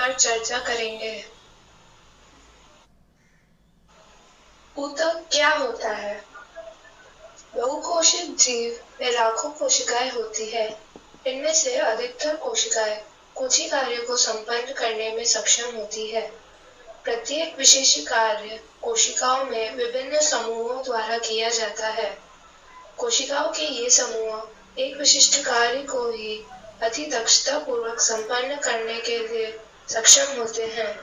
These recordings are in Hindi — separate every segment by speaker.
Speaker 1: पर चर्चा करेंगे। ऊतक क्या होता है? बहुकोशिक जीव में लाखों कोशिकाएं होती है। इनमें से अधिकतर कोशिकाएं कुछ ही कार्यों को संपन्न करने में सक्षम होती है। प्रत्येक विशेष कार्य कोशिकाओं में विभिन्न समूहों द्वारा किया जाता है। कोशिकाओं के ये समूह एक विशिष्ट कार्य को ही अति दक्षता पूर्वक संपन्न करने के लिए सक्षम होते हैं।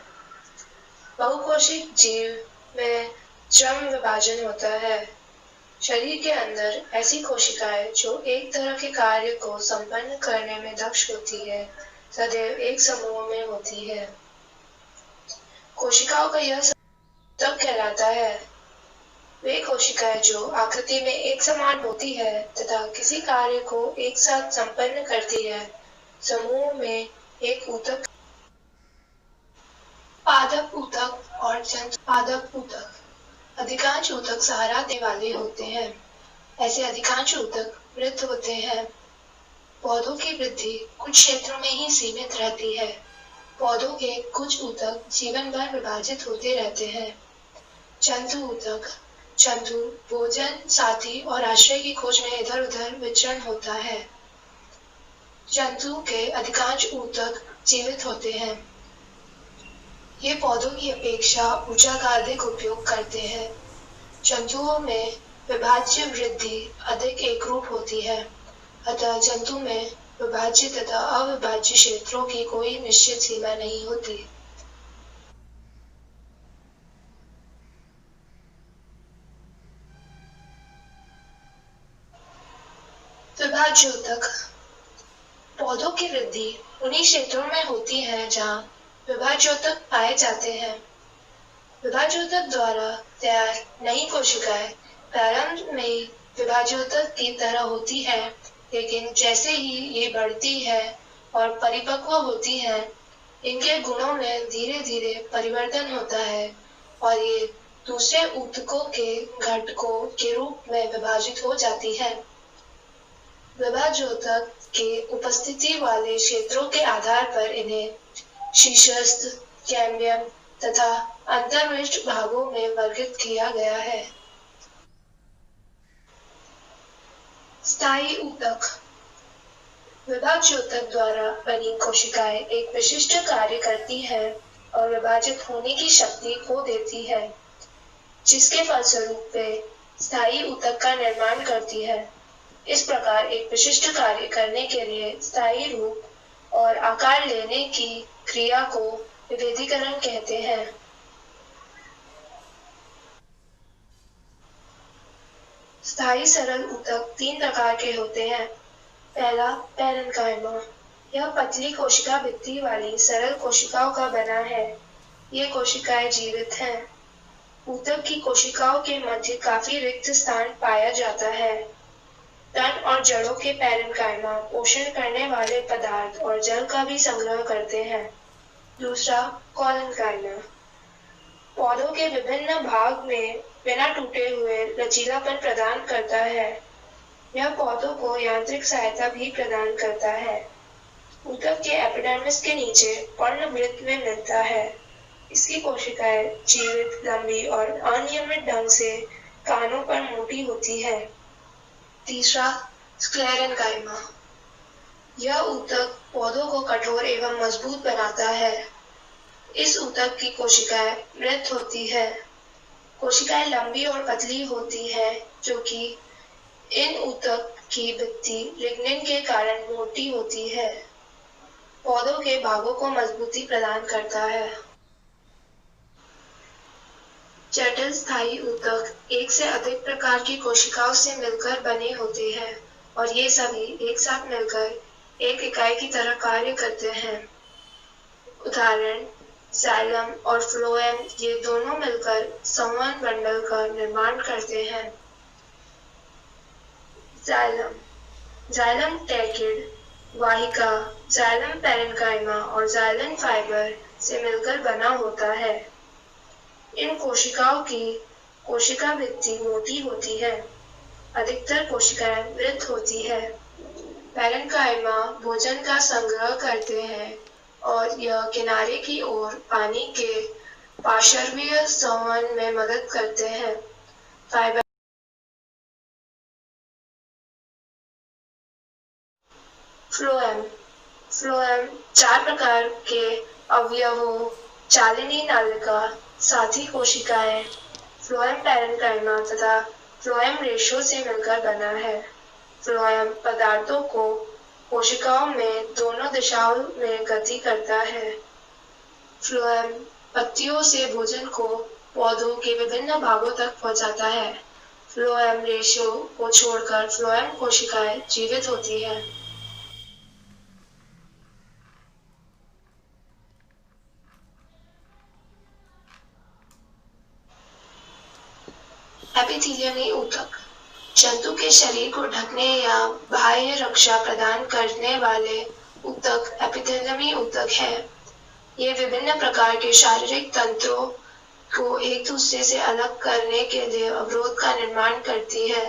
Speaker 1: बहुकोशिक जीव में श्रम विभाजन होता है। शरीर के अंदर ऐसी कोशिकाएं जो एक तरह के कार्य को संपन्न करने में दक्ष होती है, सदैव एक समूह में होती है। कोशिकाओं का यह समूह ऊतक कहलाता है। वे कोशिकाएं जो आकृति में एक समान होती है तथा किसी कार्य को एक साथ संपन्न करती है, समूह में एक ऊतक। पादप ऊतक और जंतु पादप ऊतक। अधिकांश ऊतक सहारा देने वाले होते हैं। ऐसे अधिकांश ऊतक मृत होते हैं। पौधों की वृद्धि कुछ क्षेत्रों में ही सीमित रहती है। पौधों के कुछ ऊतक जीवन भर विभाजित होते रहते हैं। जंतु ऊतक। जंतु भोजन, साथी और आश्रय की खोज में इधर उधर विचरण होता है। जंतु के अधिकांश ऊतक जीवित होते हैं। ये पौधों की अपेक्षा ऊर्जा का अधिक उपयोग करते हैं। जंतुओं में विभाज्य वृद्धि अधिक एकरूप होती है, अतः जंतु में विभाज्य तथा अविभाज्य क्षेत्रों की कोई निश्चित सीमा नहीं होती। विभाज्य ऊतक। पौधों की वृद्धि उन्हीं क्षेत्रों में होती है जहाँ विभाज्योतक पाए जाते हैं। विभाज्योतक द्वारा तैयार नई कोशिकाएं प्रारंभ में विभाज्योतक की तरह होती है, लेकिन जैसे ही ये बढ़ती है और परिपक्व होती है, इनके गुणों में धीरे धीरे परिवर्तन होता है और ये दूसरे ऊतकों के घटकों के रूप में विभाजित हो जाती है। विभाज्योतक के उपस्थिति वाले क्षेत्रों के आधार पर इन्हें शीर्षस्थ, कैम्बियम तथा अंतर्विष्ट भागों में वर्गीकृत किया गया है। स्थायी ऊतक। विभाज्योतक द्वारा बनी कोशिकाएं एक विशिष्ट कार्य करती है और विभाजित होने की शक्ति खो देती है, जिसके फलस्वरूप वे स्थायी ऊतक का निर्माण करती है। इस प्रकार एक विशिष्ट कार्य करने के लिए स्थायी रूप और आकार लेने की क्रिया को विभेदीकरण कहते हैं। स्थायी सरल ऊतक तीन प्रकार के होते हैं। पहला, पैरेन्काइमा। यह पतली कोशिका भित्ति वाली सरल कोशिकाओं का बना है। ये कोशिकाएं जीवित हैं। ऊतक की कोशिकाओं के मध्य काफी रिक्त स्थान पाया जाता है। तन और जड़ों के पैरेन्काइमा पोषण करने वाले पदार्थ और जल का भी संग्रह करते हैं। दूसरा, कॉलेन्काइमा। पौधों के विभिन्न भाग में बिना टूटे हुए लचीलापन प्रदान करता है। यह पौधों को यांत्रिक सहायता भी प्रदान करता है। ऊतक के एपिडर्मिस के नीचे पर्णवृत्त में मिलता है। इसकी कोशिकाएं जीवित, लंबी और अनियमित ढंग से कानों पर मोटी होती है। तीसरा, स्क्लेरेन्काइमा। यह ऊतक पौधों को कठोर एवं मजबूत बनाता है। इस ऊतक की कोशिकाएं मृत होती है। कोशिकाएं लंबी और पतली होती है, जो कि इन ऊतक की भित्ति लिग्निन के कारण मोटी होती है। पौधों के भागों को मजबूती प्रदान करता है। जटिल स्थायी ऊतक एक से अधिक प्रकार की कोशिकाओं से मिलकर बने होते हैं और ये सभी एक साथ मिलकर एक इकाई की तरह कार्य करते हैं। उदाहरण, जाइलम और फ्लोएम, ये दोनों मिलकर संवहन बंडल का निर्माण करते हैं। जाइलम। जाइलम टेकिड वाहिका जाइलम पैरेन्काइमा और जाइलम फाइबर से मिलकर बना होता है। इन कोशिकाओं की कोशिका भित्ति मोटी होती है। अधिकतर कोशिकाएं मृत होती है। पैरेन्काइमा भोजन का संग्रह करते हैं और यह किनारे की ओर पानी के पार्श्वीय संवहन में मदद करते हैं। फाइबर फ्लोएम फ्लोएम 4 प्रकार के अवयवों चालिनी नालिका, साथी कोशिकाएं, फ्लोएम पैरेन्काइमा तथा फ्लोएम रेशो से मिलकर बना है। फ्लोएम पदार्थों को कोशिकाओं में दोनों दिशाओं में गति करता है। फ्लोएम पत्तियों से भोजन को पौधों के विभिन्न भागों तक पहुंचाता है। फ्लोएम रेशो को छोड़कर फ्लोएम कोशिकाएं जीवित होती हैं। एपिथेलियमी ऊतक जंतु के शरीर को ढकने या बाह्य रक्षा प्रदान करने वाले ऊतक एपिथेलियमी ऊतक है। ये विभिन्न प्रकार के शारीरिक तंत्रों को एक दूसरे से अलग करने के लिए अवरोध का निर्माण करती है।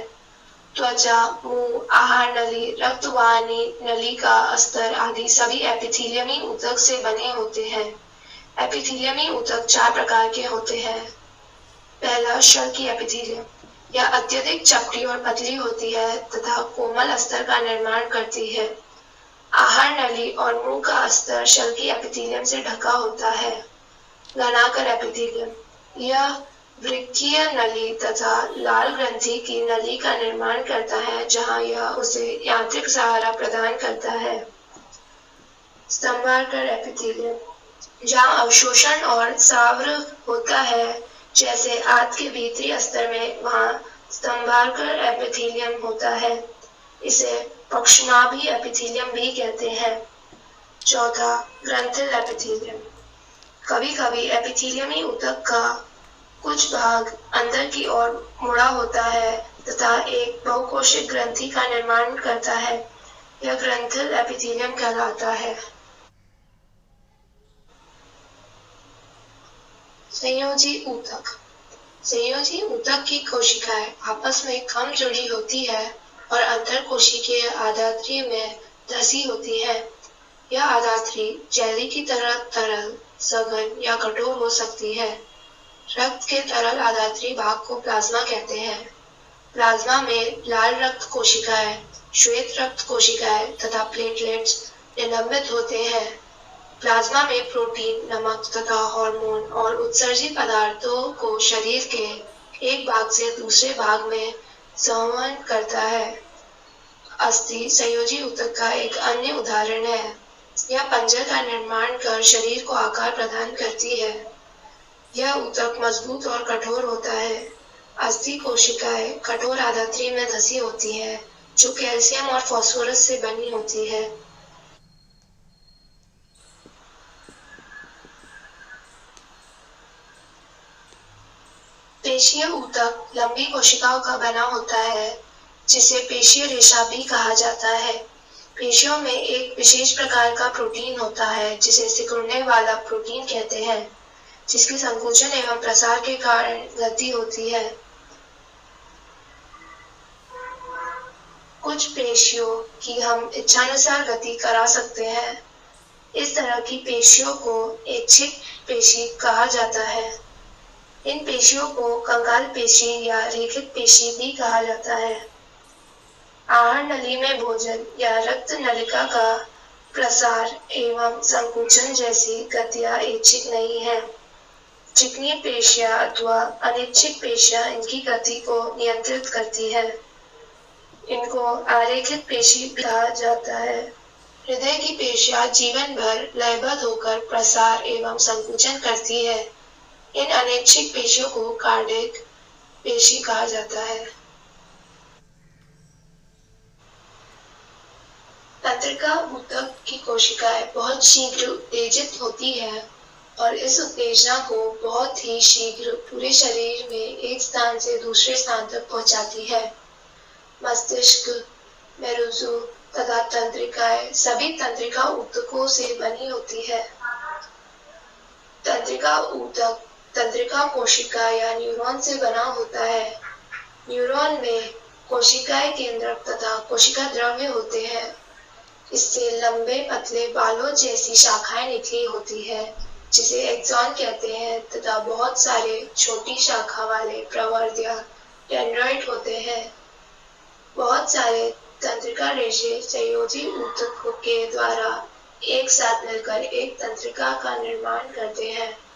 Speaker 1: त्वचा, मुंह, आहार नली, रक्तवाहिनी नली का अस्तर आदि सभी एपिथेलियमी ऊतक से बने होते हैं। एपिथेलियमी ऊतक 4 प्रकार के होते हैं। पहला शल्की एपिथेलियम, यह अत्यधिक चपटी और पतली होती है तथा कोमल अस्तर का निर्माण करती है। आहार नली और मुंह का अस्तर शल्की एपिथेलियम से ढका होता है। घनाकर एपिथेलियम, यह वृक्कीय नली तथा लाल ग्रंथि की नली का निर्माण करता है, जहां यह उसे यांत्रिक सहारा प्रदान करता है। स्तंभाकर एपिथेलियम, जहां अवशोषण और सावृ होता है, जैसे आंत के भीतरी अस्तर में, वहां स्तंभाकर एपिथेलियम होता है। इसे पक्ष्माभी एपिथेलियम भी कहते हैं। चौथा, ग्रंथिल एपिथेलियम, कभी कभी एपिथेलियमी ऊतक का कुछ भाग अंदर की ओर मुड़ा होता है तथा एक बहुकोशिक ग्रंथि का निर्माण करता है। यह ग्रंथिल एपिथेलियम कहलाता है। संयोजी ऊतक, संयोजी ऊतक की कोशिकाएं आपस में कम जुड़ी होती है और अंतरकोशिकीय आधात्री में धसी होती है। यह आधात्री जेली की तरह तरल, सघन या कठोर हो सकती है। रक्त के तरल आधात्री भाग को प्लाज्मा कहते हैं। प्लाज्मा में लाल रक्त कोशिकाएं, श्वेत रक्त कोशिकाएं तथा प्लेटलेट्स निलंबित होते हैं। प्लाज्मा में प्रोटीन, नमक तथा हार्मोन और उत्सर्जी पदार्थों को शरीर के एक भाग से दूसरे भाग में संवहन करता है। अस्थि संयोजी ऊतक का एक अन्य उदाहरण है। यह पंजर का निर्माण कर शरीर को आकार प्रदान करती है। यह ऊतक मजबूत और कठोर होता है। अस्थि कोशिकाएं कठोर आधात्री में धसी होती है, जो कैल्शियम और फास्फोरस से बनी होती है। पेशीय ऊतक लंबी कोशिकाओं का बना होता है, जिसे पेशीय रेशा भी कहा जाता है। पेशियों में एक विशेष प्रकार का प्रोटीन होता है, जिसे सिकुड़ने वाला प्रोटीन कहते हैं, जिसकी संकुचन एवं प्रसार के कारण गति होती है। कुछ पेशियों की हम इच्छानुसार गति करा सकते हैं। इस तरह की पेशियों को ऐच्छिक पेशी कहा जाता है। इन पेशियों को कंकाल पेशी या रेखित पेशी भी कहा जाता है। आहार नली में भोजन या रक्त नलिका का प्रसार एवं संकुचन जैसी गतियां ऐच्छिक नहीं है। चिकनी पेशियां अथवा अनैच्छिक पेशियां इनकी गति को नियंत्रित करती है। इनको आरेखित पेशी कहा जाता है। हृदय की पेशियां जीवन भर लयबद्ध होकर प्रसार एवं संकुचन करती है। इन अनैच्छिक पेशियों को कार्डियक पेशी कहा जाता है। तंत्रिका ऊतक की कोशिकाएं बहुत शीघ्र उत्तेजित होती है और इस उत्तेजना को बहुत ही शीघ्र पूरे शरीर में एक स्थान से दूसरे स्थान तक पहुंचाती है। मस्तिष्क, मेरुजु तथा तंत्रिकाएं सभी तंत्रिका ऊतकों से बनी होती है। तंत्रिका ऊतक तंत्रिका कोशिका या न्यूरॉन से बना होता है। न्यूरॉन में कोशिकाएं केंद्रक तथा कोशिका द्रव्य होते हैं। इससे लंबे पतले बालों जैसी शाखाएं निकली होती है, जिसे एक्सॉन कहते हैं, तथा बहुत सारे छोटी शाखा वाले प्रवर्ध या डेंड्राइट होते हैं। बहुत सारे तंत्रिका रेशे संयोजी ऊतक के द्वारा एक साथ मिलकर एक तंत्रिका का निर्माण करते हैं।